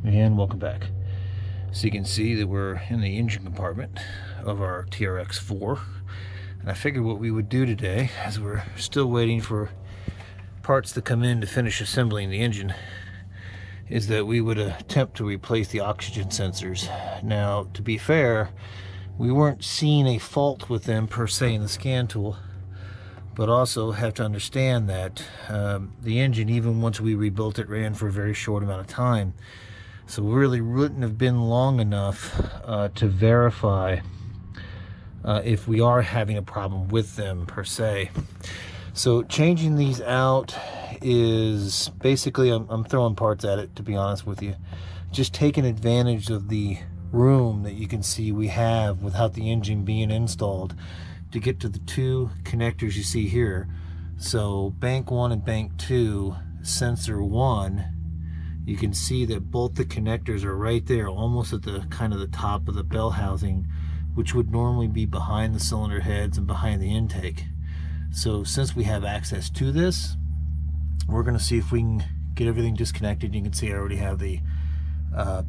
And welcome back. So you can see that we're in the engine compartment of our TRX4, and I figured what we would do today, as we're still waiting for parts to come in to finish assembling the engine, is that we would attempt to replace the oxygen sensors. Now, to be fair, we weren't seeing a fault with them per se in the scan tool, but also have to understand that the engine, even once we rebuilt it, ran for a very short amount of time. So really wouldn't have been long enough to verify if we are having a problem with them per se. So changing these out is basically, I'm throwing parts at it, to be honest with you. Just taking advantage of the room that you can see we have without the engine being installed to get to the two connectors you see here. So bank 1 and bank 2, sensor 1, you can see that both the connectors are right there, almost at the kind of the top of the bell housing, which would normally be behind the cylinder heads and behind the intake. So since we have access to this, we're going to see if we can get everything disconnected. You can see I already have the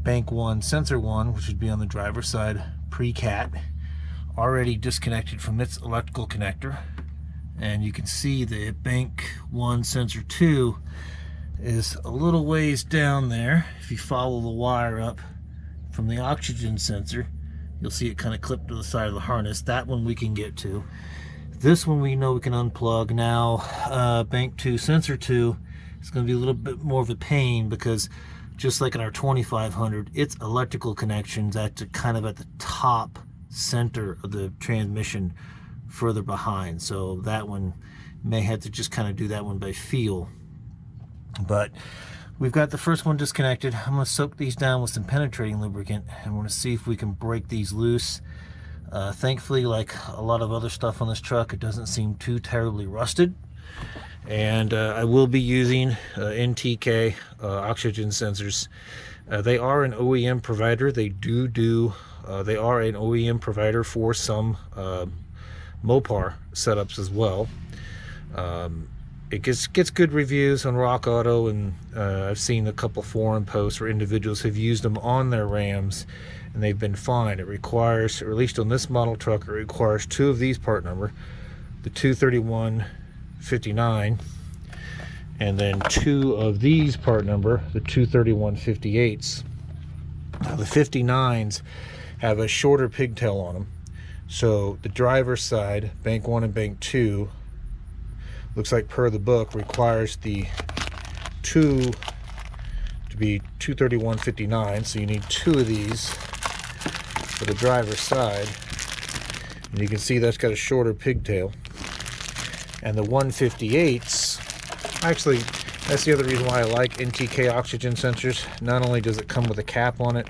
bank 1, sensor 1, which would be on the driver's side, pre-cat, already disconnected from its electrical connector. And you can see the bank 1, sensor 2 is a little ways down there. If you follow the wire up from the oxygen sensor, you'll see it kind of clipped to the side of the harness. That one we can get to. This one we know we can unplug. Now bank 2, sensor 2 is going to be a little bit more of a pain, because just like in our 2500, its electrical connections at kind of at the top center of the transmission, further behind. So that one may have to just kind of do that one by feel. But we've got the first one disconnected. I'm going to soak these down with some penetrating lubricant, and we're going to see if we can break these loose. Thankfully, like a lot of other stuff on this truck, it doesn't seem too terribly rusted. And I will be using NTK oxygen sensors. They are an OEM provider. They they are an OEM provider for some Mopar setups as well. It gets good reviews on Rock Auto, and I've seen a couple forum posts where individuals have used them on their Rams and they've been fine. It requires, or at least on this model truck, it requires two of these part number, the 23159, and then two of these part number, the 23158s. Now the 59s have a shorter pigtail on them, so the driver's side, bank 1 and bank 2, looks like per the book requires the 2 to be 23159, so you need two of these for the driver's side. And you can see that's got a shorter pigtail. And the 158s, actually that's the other reason why I like NTK oxygen sensors. Not only does it come with a cap on it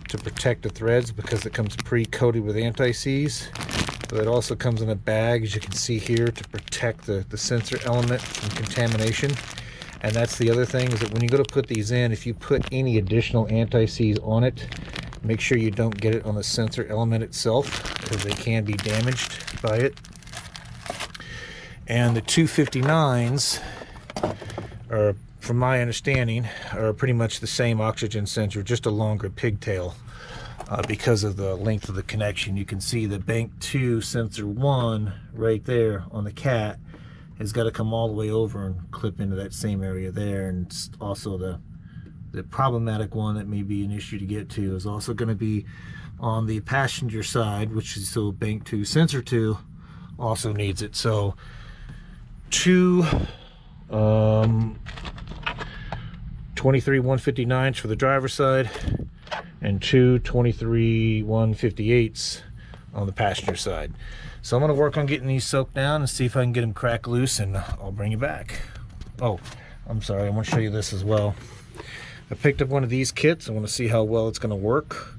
to protect the threads, because it comes pre-coated with anti-seize, but it also comes in a bag, as you can see here, to protect the sensor element from contamination. And that's the other thing, is that when you go to put these in, if you put any additional anti-seize on it, make sure you don't get it on the sensor element itself, because they can be damaged by it. And the 259s are, from my understanding, are pretty much the same oxygen sensor, just a longer pigtail. Because of the length of the connection. You can see the bank 2 sensor 1 right there on the cat has got to come all the way over and clip into that same area there. And also the problematic one that may be an issue to get to is also going to be on the passenger side, which is still bank 2 sensor 2 also needs it. So two 23159s for the driver's side, and two 23158s on the passenger side. So I'm going to work on getting these soaked down and see if I can get them cracked loose, and I'll bring you back. Oh, I'm sorry, I want to show you this as well. I picked up one of these kits. I want to see how well it's going to work.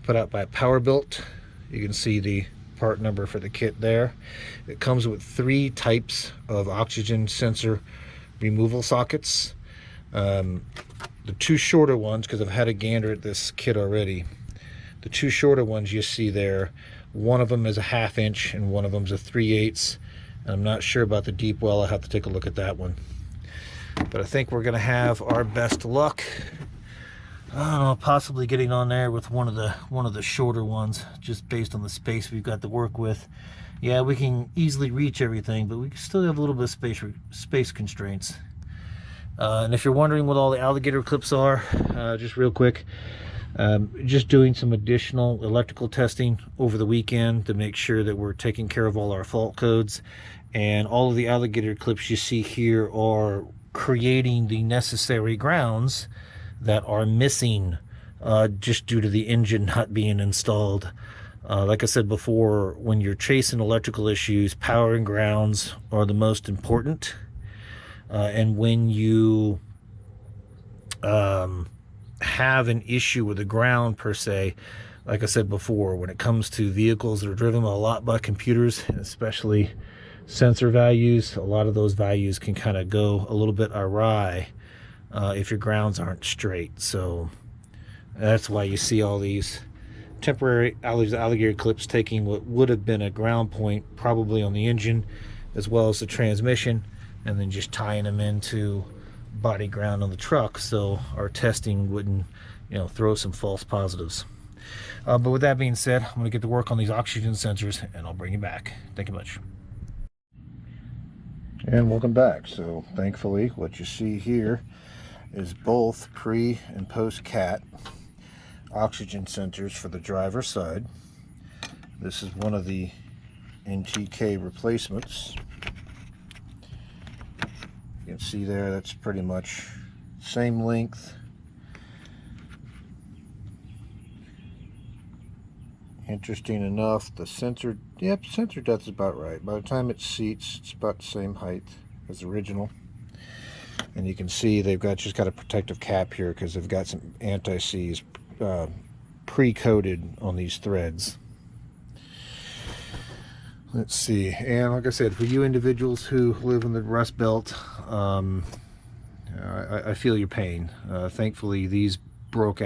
Put out by Powerbuilt. You can see the part number for the kit there. It comes with 3 types of oxygen sensor removal sockets. The two shorter ones, because I've had a gander at this kit already, the two shorter ones you see there, one of them is a 1/2 inch and one of them is a 3/8. And I'm not sure about the deep well. I'll have to take a look at that one. But I think we're going to have our best luck I don't know, possibly getting on there with one of the shorter ones, just based on the space we've got to work with. Yeah, we can easily reach everything, but we still have a little bit of space constraints. And if you're wondering what all the alligator clips are, just real quick, just doing some additional electrical testing over the weekend to make sure that we're taking care of all our fault codes. And all of the alligator clips you see here are creating the necessary grounds that are missing just due to the engine not being installed. Like I said before, when you're chasing electrical issues, power and grounds are the most important. And when you have an issue with the ground per se, like I said before, when it comes to vehicles that are driven a lot by computers, especially sensor values, a lot of those values can kind of go a little bit awry if your grounds aren't straight. So that's why you see all these temporary alligator clips taking what would have been a ground point probably on the engine as well as the transmission, and then just tying them into body ground on the truck so our testing wouldn't, throw some false positives. But with that being said, I'm going to get to work on these oxygen sensors and I'll bring you back. Thank you much. And welcome back. So thankfully what you see here is both pre and post cat oxygen sensors for the driver's side. This is one of the NTK replacements. You can see there, that's pretty much same length. Interesting enough, the sensor, sensor depth is about right. By the time it seats, it's about the same height as the original. And you can see they've just got a protective cap here because they've got some anti-seize pre-coated on these threads. Let's see, and like I said, for you individuals who live in the Rust Belt, I feel your pain. Thankfully, these broke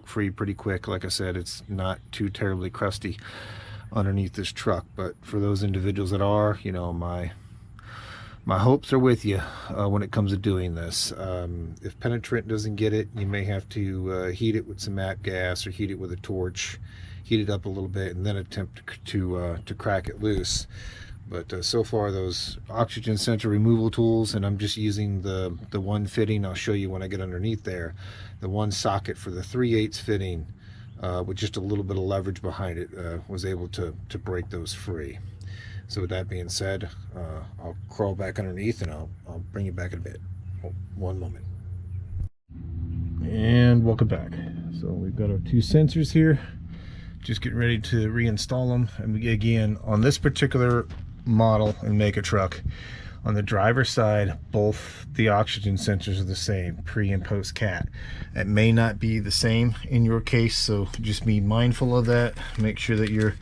free pretty quick. Like I said, it's not too terribly crusty underneath this truck, but for those individuals that are, my hopes are with you when it comes to doing this. If penetrant doesn't get it, you may have to heat it with some MAP gas or heat it with a torch, heat it up a little bit, and then attempt to crack it loose. But so far, those oxygen sensor removal tools, and I'm just using the one fitting. I'll show you when I get underneath there, the one socket for the 3/8 fitting with just a little bit of leverage behind it was able to break those free. So with that being said, I'll crawl back underneath and I'll bring you back in a bit. One moment. And welcome back. So we've got our two sensors here. Just getting ready to reinstall them. And again, on this particular model and make a truck, on the driver's side, both the oxygen sensors are the same, pre and post cat. It may not be the same in your case, so just be mindful of that. Make sure that you're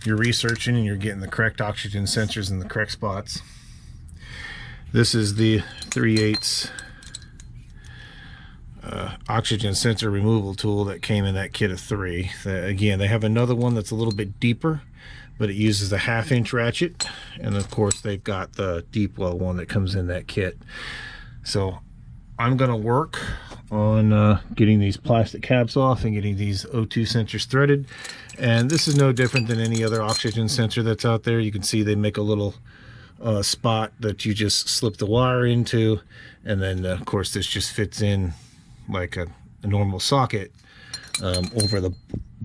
researching and you're getting the correct oxygen sensors in the correct spots. This is the 3/8 oxygen sensor removal tool that came in that kit of 3. Again, they have another one that's a little bit deeper, but it uses a 1/2-inch ratchet, and of course they've got the deep well one that comes in that kit. So I'm going to work on getting these plastic caps off and getting these O2 sensors threaded. And this is no different than any other oxygen sensor that's out there. You can see they make a little spot that you just slip the wire into, and then of course this just fits in like a normal socket over the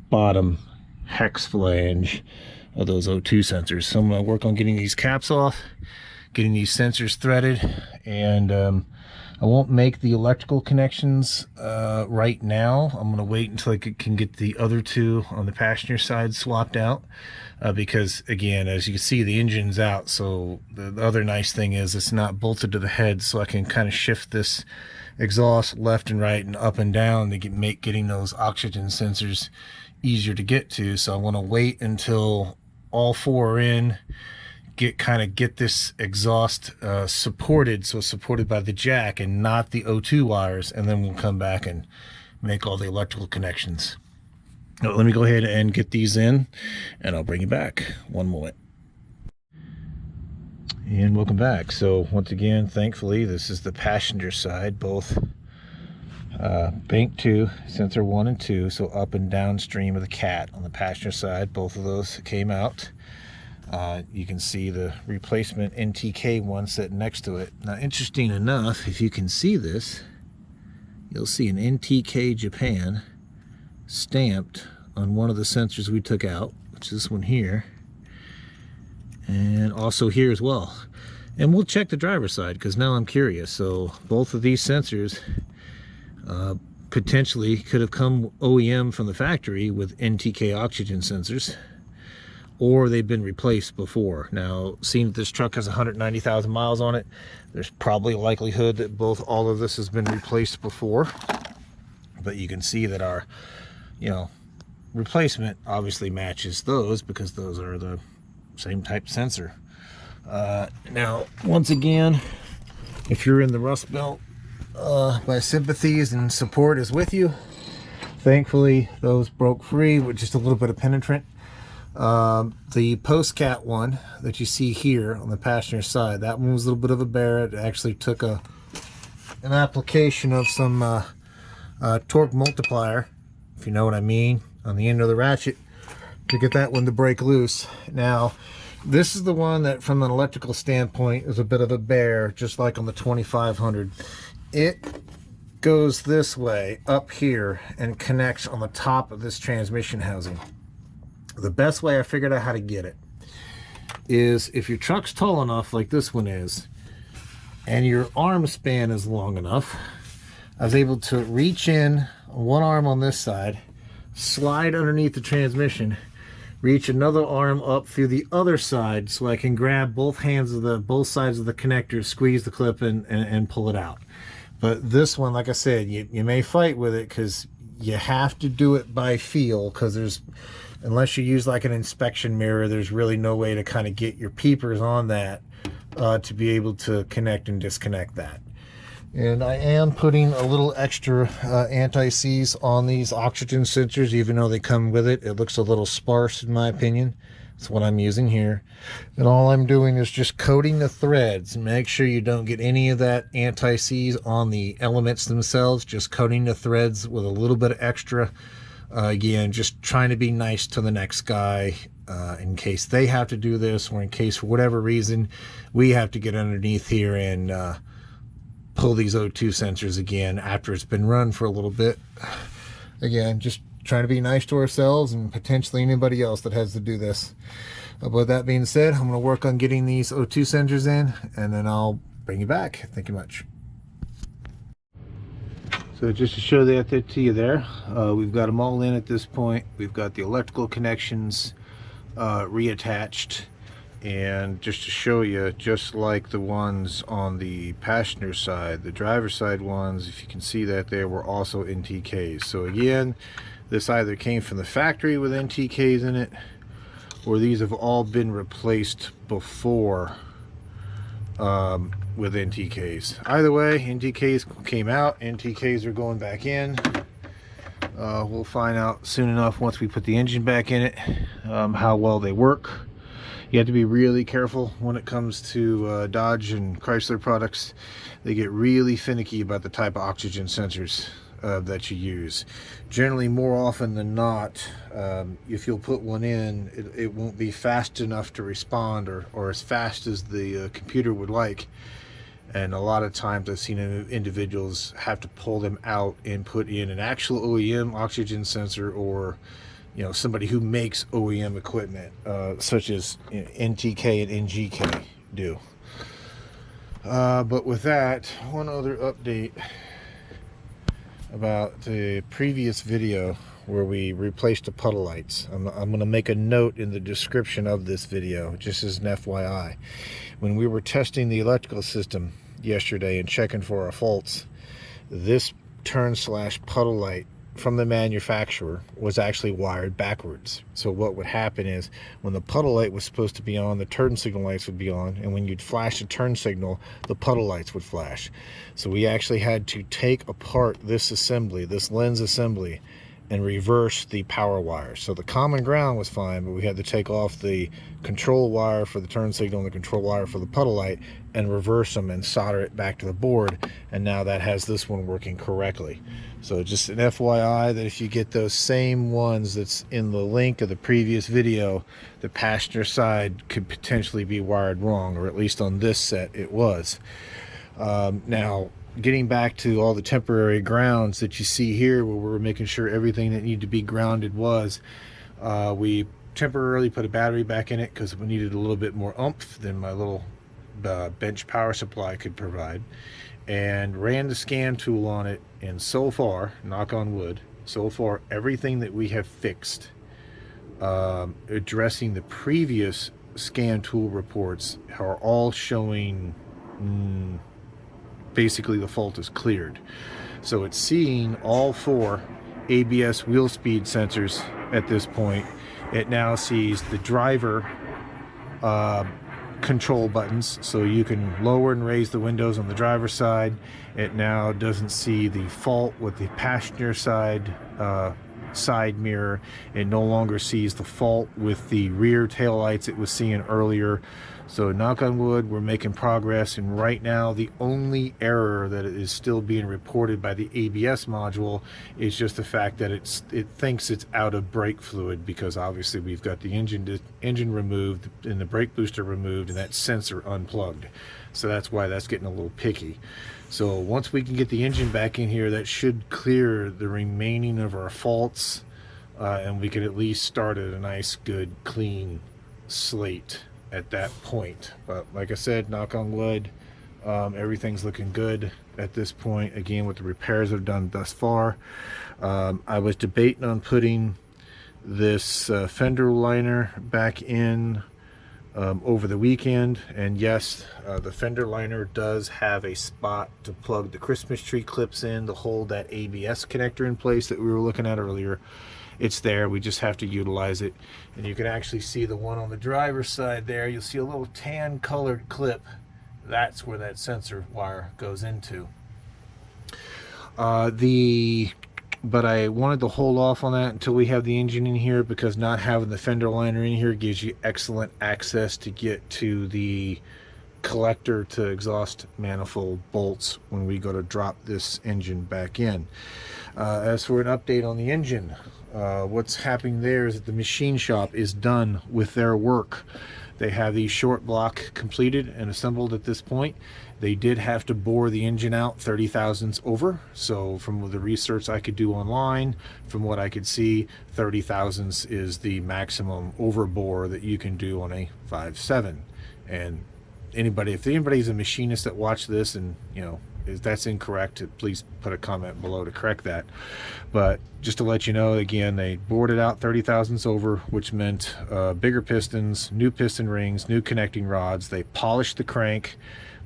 bottom hex flange of those O2 sensors. So I'm going to work on getting these caps off, getting these sensors threaded, and I won't make the electrical connections right now. I'm going to wait until I can get the other two on the passenger side swapped out because, again, as you can see, the engine's out. So the other nice thing is it's not bolted to the head, so I can kind of shift this exhaust left and right and up and down to make getting those oxygen sensors easier to get to. So I want to wait until all four are in, get this exhaust supported, so it's supported by the jack and not the O2 wires, and then we'll come back and make all the electrical connections. Now, let me go ahead and get these in and I'll bring you back. One moment. And welcome back. So once again, thankfully, this is the passenger side. Both bank 2, sensor 1 and 2, so up and downstream of the cat on the passenger side. Both of those came out. You can see the replacement NTK one sitting next to it. Now, interesting enough, if you can see this, you'll see an NTK Japan stamped on one of the sensors we took out, which is this one here, and also here as well. And we'll check the driver's side because now I'm curious. So both of these sensors potentially could have come OEM from the factory with NTK oxygen sensors, or they've been replaced before. Now, seeing that this truck has 190,000 miles on it, there's probably a likelihood that all of this has been replaced before. But you can see that our, replacement obviously matches those because those are the same type sensor. Now, once again, if you're in the Rust Belt, my sympathies and support is with you. Thankfully, those broke free with just a little bit of penetrant. The post-cat one that you see here on the passenger side, that one was a little bit of a bear. It actually took an application of some torque multiplier, if you know what I mean, on the end of the ratchet to get that one to break loose. Now, this is the one that from an electrical standpoint is a bit of a bear, just like on the 2500. It goes this way up here and connects on the top of this transmission housing. The best way I figured out how to get it is if your truck's tall enough like this one is and your arm span is long enough, I was able to reach in one arm on this side, slide underneath the transmission, reach another arm up through the other side so I can grab both sides of the connector, squeeze the clip and pull it out. But this one, like I said, you may fight with it because you have to do it by feel, because unless you use like an inspection mirror, there's really no way to kind of get your peepers on that to be able to connect and disconnect that. And I am putting a little extra anti-seize on these oxygen sensors, even though they come with it. It looks a little sparse in my opinion. That's what I'm using here. And all I'm doing is just coating the threads. Make sure you don't get any of that anti-seize on the elements themselves. Just coating the threads with a little bit of extra. Again, just trying to be nice to the next guy in case they have to do this, or in case for whatever reason we have to get underneath here and pull these O2 sensors again after it's been run for a little bit. Again, just trying to be nice to ourselves and potentially anybody else that has to do this. But with that being said, I'm going to work on getting these O2 sensors in, and then I'll bring you back. Thank you much. So just to show that to you there, we've got them all in at this point. We've got the electrical connections reattached, and just to show you, just like the ones on the passenger side, the driver's side ones, if you can see that there, were also NTKs. So again, this either came from the factory with NTKs in it, or these have all been replaced before with NTKs. Either way, NTKs came out, NTKs are going back in. We'll find out soon enough once we put the engine back in it how well they work. You have to be really careful when it comes to Dodge and Chrysler products. They get really finicky about the type of oxygen sensors that you use. Generally, more often than not, if you'll put one in, it won't be fast enough to respond, or as fast as the computer would like. And a lot of times I've seen individuals have to pull them out and put in an actual OEM oxygen sensor, or somebody who makes OEM equipment, such as NTK and NGK do. But with that, one other update about the previous video where we replaced the puddle lights. I'm going to make a note in the description of this video, just as an FYI. When we were testing the electrical system yesterday and checking for our faults, this turn/puddle light from the manufacturer was actually wired backwards. So what would happen is, when the puddle light was supposed to be on, the turn signal lights would be on, and when you'd flash the turn signal, the puddle lights would flash. So we actually had to take apart this assembly, this lens assembly, and reverse the power wire. So the common ground was fine, but we had to take off the control wire for the turn signal and the control wire for the puddle light and reverse them and solder it back to the board, and now that has this one working correctly. So just an FYI that if you get those same ones that's in the link of the previous video, the passenger side could potentially be wired wrong, or at least on this set it was. Now, getting back to all the temporary grounds that you see here, where we're making sure everything that needed to be grounded was, we temporarily put a battery back in it because we needed a little bit more oomph than my little bench power supply could provide, and ran the scan tool on it, and so far, knock on wood, so far everything that we have fixed addressing the previous scan tool reports are all showing basically the fault is cleared. So it's seeing all 4 ABS wheel speed sensors at this point. It now sees the driver control buttons, so you can lower and raise the windows on the driver's side. It now doesn't see the fault with the passenger side side mirror. It no longer sees the fault with the rear tail lights it was seeing earlier. So knock on wood, we're making progress, and right now the only error that is still being reported by the ABS module is just the fact that it thinks it's out of brake fluid, because obviously we've got the engine removed and the brake booster removed and that sensor unplugged. So that's why that's getting a little picky. So once we can get the engine back in here, that should clear the remaining of our faults, and we can at least start at a nice, good, clean slate at that point. But like I said, knock on wood, everything's looking good at this point, again, with the repairs I've done thus far. I was debating on putting this fender liner back in over the weekend, and yes, the fender liner does have a spot to plug the Christmas tree clips in to hold that ABS connector in place that we were looking at earlier. It's there, we just have to utilize it. And you can actually see the one on the driver's side there. You'll see a little tan colored clip. That's where that sensor wire goes into. But I wanted to hold off on that until we have the engine in here, because not having the fender liner in here gives you excellent access to get to the collector to exhaust manifold bolts when we go to drop this engine back in. As for an update on the engine, what's happening there is that the machine shop is done with their work. They have the short block completed and assembled at this point. They did have to bore the engine out 30 thousandths over. So from the research I could do online, from what I could see, 30 thousandths is the maximum overbore that you can do on a 5.7. And if anybody's a machinist that watched this and, you know, if that's incorrect, please put a comment below to correct that. But just to let you know, again, they bored it out 30 thousandths over, which meant bigger pistons, new piston rings, new connecting rods. They polished the crank,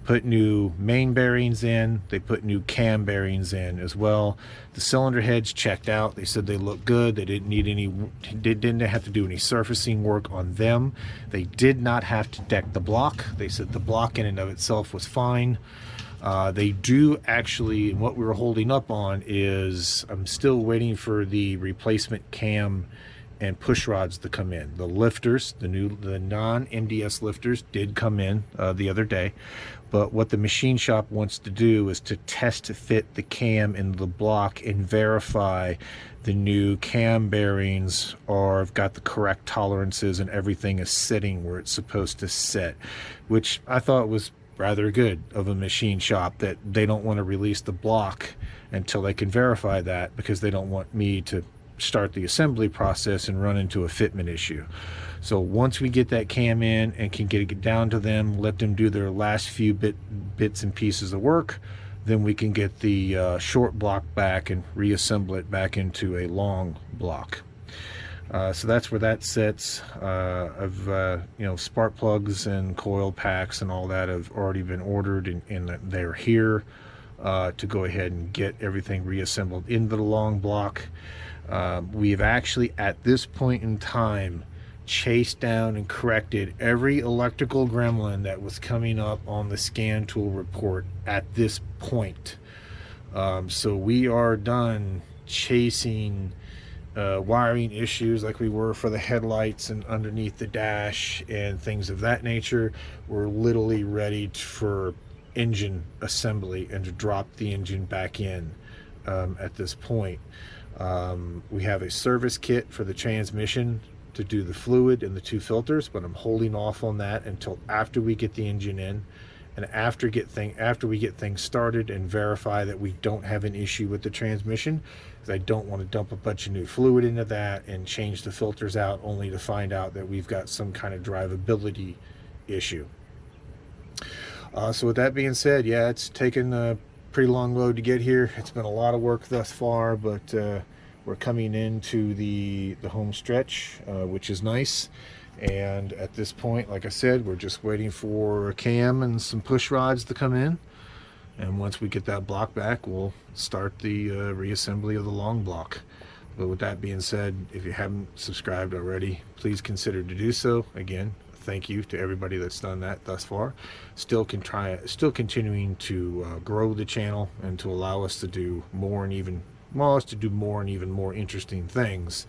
put new main bearings in, they put new cam bearings in as well. The cylinder heads checked out. They said they look good. They didn't need any, didn't have to do any surfacing work on them. They did not have to deck the block. They said the block in and of itself was fine. They do actually, what we were holding up on is, I'm still waiting for the replacement cam and push rods to come in. The lifters, the non-MDS lifters did come in the other day, but what the machine shop wants to do is to test fit the cam into the block and verify the new cam bearings have got the correct tolerances and everything is sitting where it's supposed to sit, which I thought was rather good of a machine shop, that they don't want to release the block until they can verify that, because they don't want me to start the assembly process and run into a fitment issue. So once we get that cam in and can get it down to them, let them do their last few bits and pieces of work, then we can get the short block back and reassemble it back into a long block. So that's where that sits. You know, spark plugs and coil packs and all that have already been ordered, and they're here to go ahead and get everything reassembled into the long block. We've actually, at this point in time, chased down and corrected every electrical gremlin that was coming up on the scan tool report at this point. So we are done chasing wiring issues like we were for the headlights and underneath the dash and things of that nature. We're literally ready for engine assembly and to drop the engine back in at this point. We have a service kit for the transmission to do the fluid and the 2 filters, but I'm holding off on that until after we get the engine in and after we get things started and verify that we don't have an issue with the transmission, because I don't want to dump a bunch of new fluid into that and change the filters out only to find out that we've got some kind of drivability issue. So with that being said, yeah, it's taken a pretty long road to get here. It's been a lot of work thus far, but we're coming into the home stretch, which is nice. And at this point, like I said, we're just waiting for a cam and some push rods to come in. And once we get that block back, we'll start the reassembly of the long block. But with that being said, if you haven't subscribed already, please consider to do so. Again, thank you to everybody that's done that thus far. Still continuing to grow the channel and to allow us to do more and even more interesting things.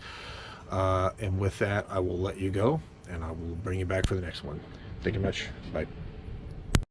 And with that, I will let you go, and I will bring you back for the next one. Thank you much. Bye.